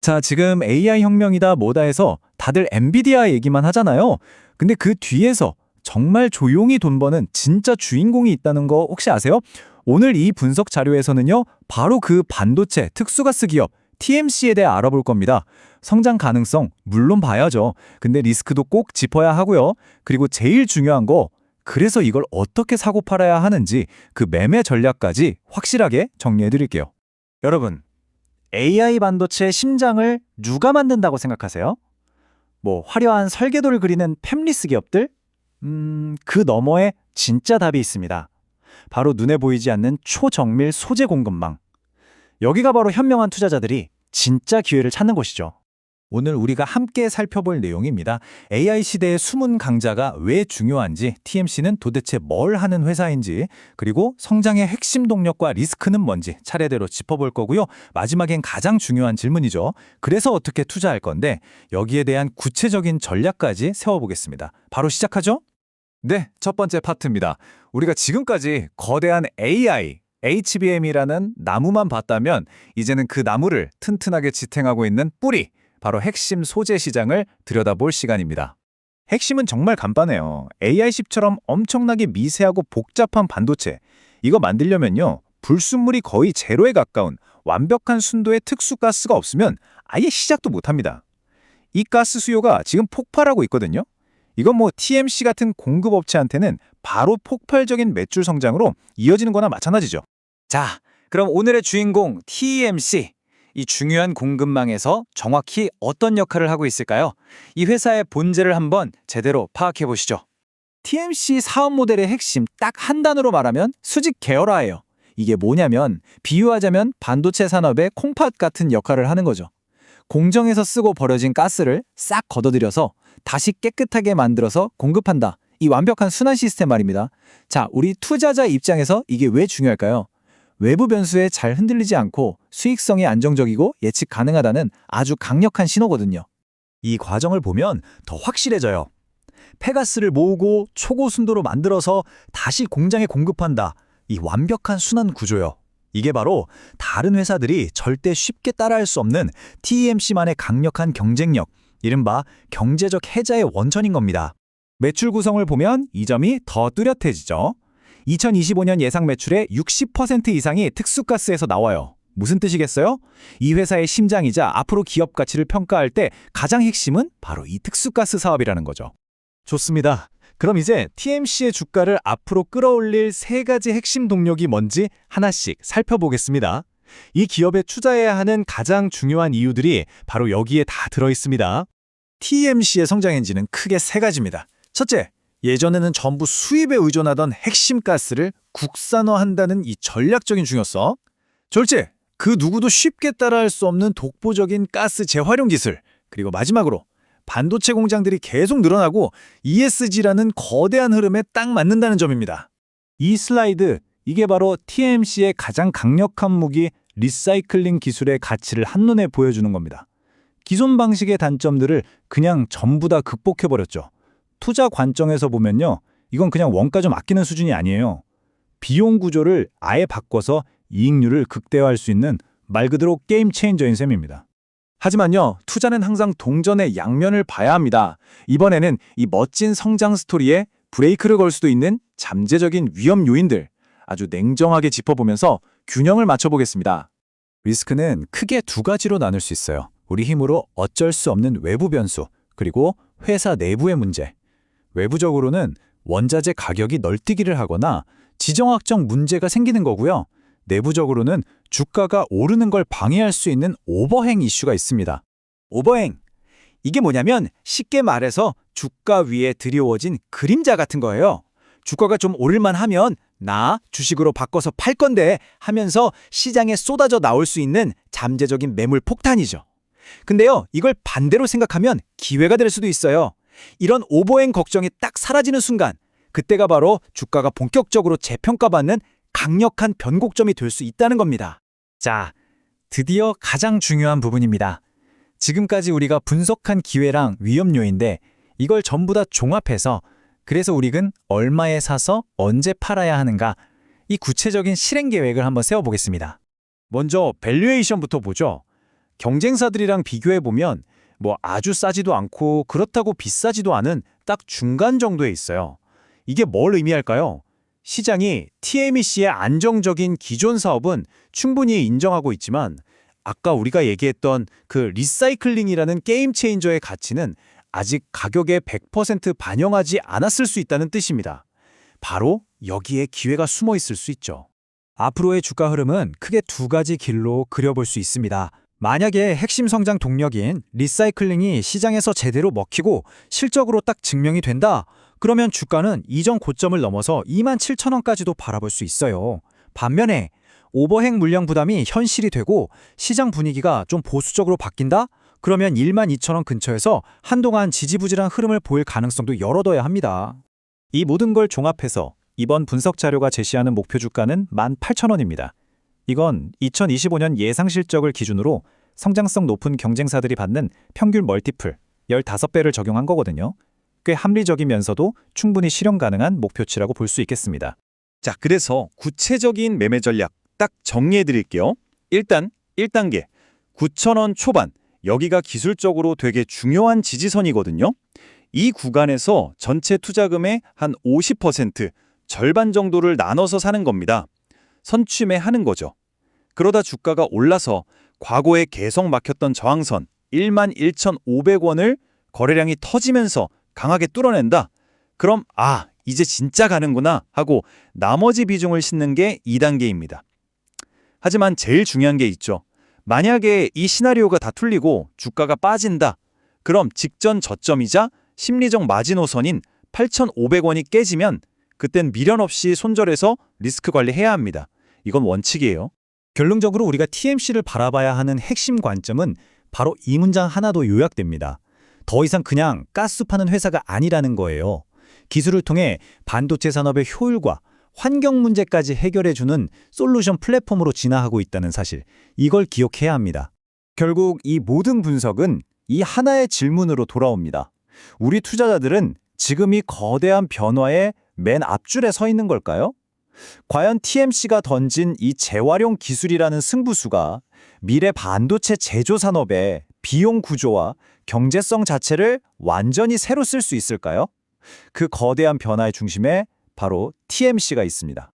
자, 지금 AI 혁명이다 뭐다 해서 다들 엔비디아 얘기만 하잖아요. 근데 그 뒤에서 정말 조용히 돈 버는 진짜 주인공이 있다는 거 혹시 아세요? 오늘 이 분석 자료에서는요, 바로 그 반도체 특수가스 기업 TMC에 대해 알아볼 겁니다. 성장 가능성 물론 봐야죠. 근데 리스크도 꼭 짚어야 하고요. 그리고 제일 중요한 거, 그래서 이걸 어떻게 사고 팔아야 하는지 그 매매 전략까지 확실하게 정리해 드릴게요. 여러분, AI 반도체의 심장을 누가 만든다고 생각하세요? 뭐 화려한 설계도를 그리는 팹리스 기업들? 그 너머에 진짜 답이 있습니다. 바로 눈에 보이지 않는 초정밀 소재 공급망. 여기가 바로 현명한 투자자들이 진짜 기회를 찾는 곳이죠. 오늘 우리가 함께 살펴볼 내용입니다. AI 시대의 숨은 강자가 왜 중요한지, TMC는 도대체 뭘 하는 회사인지, 그리고 성장의 핵심 동력과 리스크는 뭔지 차례대로 짚어볼 거고요. 마지막엔 가장 중요한 질문이죠. 그래서 어떻게 투자할 건데, 여기에 대한 구체적인 전략까지 세워보겠습니다. 바로 시작하죠? 네, 첫 번째 파트입니다. 우리가 지금까지 거대한 AI, HBM이라는 나무만 봤다면, 이제는 그 나무를 튼튼하게 지탱하고 있는 뿌리, 바로 핵심 소재 시장을 들여다볼 시간입니다. 핵심은 정말 간단해요. AI10처럼 엄청나게 미세하고 복잡한 반도체. 이거 만들려면요, 불순물이 거의 제로에 가까운 완벽한 순도의 특수가스가 없으면 아예 시작도 못합니다. 이 가스 수요가 지금 폭발하고 있거든요. 이건 뭐 TMC 같은 공급업체한테는 바로 폭발적인 매출 성장으로 이어지는 거나 마찬가지죠. 자, 그럼 오늘의 주인공 TMC. 이 중요한 공급망에서 정확히 어떤 역할을 하고 있을까요? 이 회사의 본질을 한번 제대로 파악해 보시죠. TMC 사업 모델의 핵심 딱 한 단어로 말하면 수직 계열화예요. 이게 뭐냐면 비유하자면 반도체 산업의 콩팥 같은 역할을 하는 거죠. 공정에서 쓰고 버려진 가스를 싹 걷어들여서 다시 깨끗하게 만들어서 공급한다. 이 완벽한 순환 시스템 말입니다. 자, 우리 투자자 입장에서 이게 왜 중요할까요? 외부 변수에 잘 흔들리지 않고 수익성이 안정적이고 예측 가능하다는 아주 강력한 신호거든요. 이 과정을 보면 더 확실해져요. 폐가스를 모으고 초고순도로 만들어서 다시 공장에 공급한다. 이 완벽한 순환 구조요. 이게 바로 다른 회사들이 절대 쉽게 따라할 수 없는 TMC만의 강력한 경쟁력, 이른바 경제적 해자의 원천인 겁니다. 매출 구성을 보면 이 점이 더 뚜렷해지죠. 2025년 예상 매출의 60% 이상이 특수가스에서 나와요. 무슨 뜻이겠어요? 이 회사의 심장이자 앞으로 기업 가치를 평가할 때 가장 핵심은 바로 이 특수가스 사업이라는 거죠. 좋습니다. 그럼 이제 TMC의 주가를 앞으로 끌어올릴 세 가지 핵심 동력이 뭔지 하나씩 살펴보겠습니다. 이 기업에 투자해야 하는 가장 중요한 이유들이 바로 여기에 다 들어있습니다. TMC의 성장 엔진은 크게 세 가지입니다. 첫째, 예전에는 전부 수입에 의존하던 핵심 가스를 국산화한다는 이 전략적인 중요성. 둘째, 그 누구도 쉽게 따라할 수 없는 독보적인 가스 재활용 기술. 그리고 마지막으로 반도체 공장들이 계속 늘어나고 ESG라는 거대한 흐름에 딱 맞는다는 점입니다. 이 슬라이드, 이게 바로 TMC의 가장 강력한 무기 리사이클링 기술의 가치를 한눈에 보여주는 겁니다. 기존 방식의 단점들을 그냥 전부 다 극복해버렸죠. 투자 관점에서 보면요, 이건 그냥 원가 좀 아끼는 수준이 아니에요. 비용 구조를 아예 바꿔서 이익률을 극대화할 수 있는 말 그대로 게임 체인저인 셈입니다. 하지만요, 투자는 항상 동전의 양면을 봐야 합니다. 이번에는 이 멋진 성장 스토리에 브레이크를 걸 수도 있는 잠재적인 위험 요인들 아주 냉정하게 짚어보면서 균형을 맞춰보겠습니다. 리스크는 크게 두 가지로 나눌 수 있어요. 우리 힘으로 어쩔 수 없는 외부 변수, 그리고 회사 내부의 문제. 외부적으로는 원자재 가격이 널뛰기를 하거나 지정학적 문제가 생기는 거고요. 내부적으로는 주가가 오르는 걸 방해할 수 있는 오버행 이슈가 있습니다. 오버행. 이게 뭐냐면 쉽게 말해서 주가 위에 드리워진 그림자 같은 거예요. 주가가 좀 오를만 하면 나 주식으로 바꿔서 팔 건데 하면서 시장에 쏟아져 나올 수 있는 잠재적인 매물 폭탄이죠. 근데요, 이걸 반대로 생각하면 기회가 될 수도 있어요. 이런 오버행 걱정이 딱 사라지는 순간, 그때가 바로 주가가 본격적으로 재평가받는 강력한 변곡점이 될 수 있다는 겁니다. 자, 드디어 가장 중요한 부분입니다. 지금까지 우리가 분석한 기회랑 위험 요인인데 이걸 전부 다 종합해서 그래서 우리는 얼마에 사서 언제 팔아야 하는가, 이 구체적인 실행 계획을 한번 세워보겠습니다. 먼저 밸류에이션부터 보죠. 경쟁사들이랑 비교해보면 뭐 아주 싸지도 않고 그렇다고 비싸지도 않은 딱 중간 정도에 있어요. 이게 뭘 의미할까요? 시장이 TMEC의 안정적인 기존 사업은 충분히 인정하고 있지만 아까 우리가 얘기했던 그 리사이클링이라는 게임 체인저의 가치는 아직 가격에 100% 반영하지 않았을 수 있다는 뜻입니다. 바로 여기에 기회가 숨어 있을 수 있죠. 앞으로의 주가 흐름은 크게 두 가지 길로 그려볼 수 있습니다. 만약에 핵심 성장 동력인 리사이클링이 시장에서 제대로 먹히고 실적으로 딱 증명이 된다? 그러면 주가는 이전 고점을 넘어서 27,000원까지도 바라볼 수 있어요. 반면에 오버행 물량 부담이 현실이 되고 시장 분위기가 좀 보수적으로 바뀐다? 그러면 12,000원 근처에서 한동안 지지부진한 흐름을 보일 가능성도 열어둬야 합니다. 이 모든 걸 종합해서 이번 분석 자료가 제시하는 목표 주가는 18,000원입니다. 이건 2025년 예상 실적을 기준으로 성장성 높은 경쟁사들이 받는 평균 멀티플 15배를 적용한 거거든요. 꽤 합리적이면서도 충분히 실현 가능한 목표치라고 볼 수 있겠습니다. 자, 그래서 구체적인 매매 전략 딱 정리해 드릴게요. 일단 1단계 9,000원 초반, 여기가 기술적으로 되게 중요한 지지선이거든요. 이 구간에서 전체 투자금의 한 50%, 절반 정도를 나눠서 사는 겁니다. 선취매하는 거죠. 그러다 주가가 올라서 과거에 계속 막혔던 저항선 11,500원을 거래량이 터지면서 강하게 뚫어낸다. 그럼 이제 진짜 가는구나 하고 나머지 비중을 싣는 게 2단계입니다. 하지만 제일 중요한 게 있죠. 만약에 이 시나리오가 다 틀리고 주가가 빠진다. 그럼 직전 저점이자 심리적 마지노선인 8,500원이 깨지면 그땐 미련 없이 손절해서 리스크 관리해야 합니다. 이건 원칙이에요. 결론적으로 우리가 TMC를 바라봐야 하는 핵심 관점은 바로 이 문장 하나도 요약됩니다. 더 이상 그냥 가스 파는 회사가 아니라는 거예요. 기술을 통해 반도체 산업의 효율과 환경 문제까지 해결해주는 솔루션 플랫폼으로 진화하고 있다는 사실, 이걸 기억해야 합니다. 결국 이 모든 분석은 이 하나의 질문으로 돌아옵니다. 우리 투자자들은 지금 이 거대한 변화의 맨 앞줄에 서 있는 걸까요? 과연 TMC가 던진 이 재활용 기술이라는 승부수가 미래 반도체 제조 산업의 비용 구조와 경제성 자체를 완전히 새로 쓸 수 있을까요? 그 거대한 변화의 중심에 바로 TMC가 있습니다.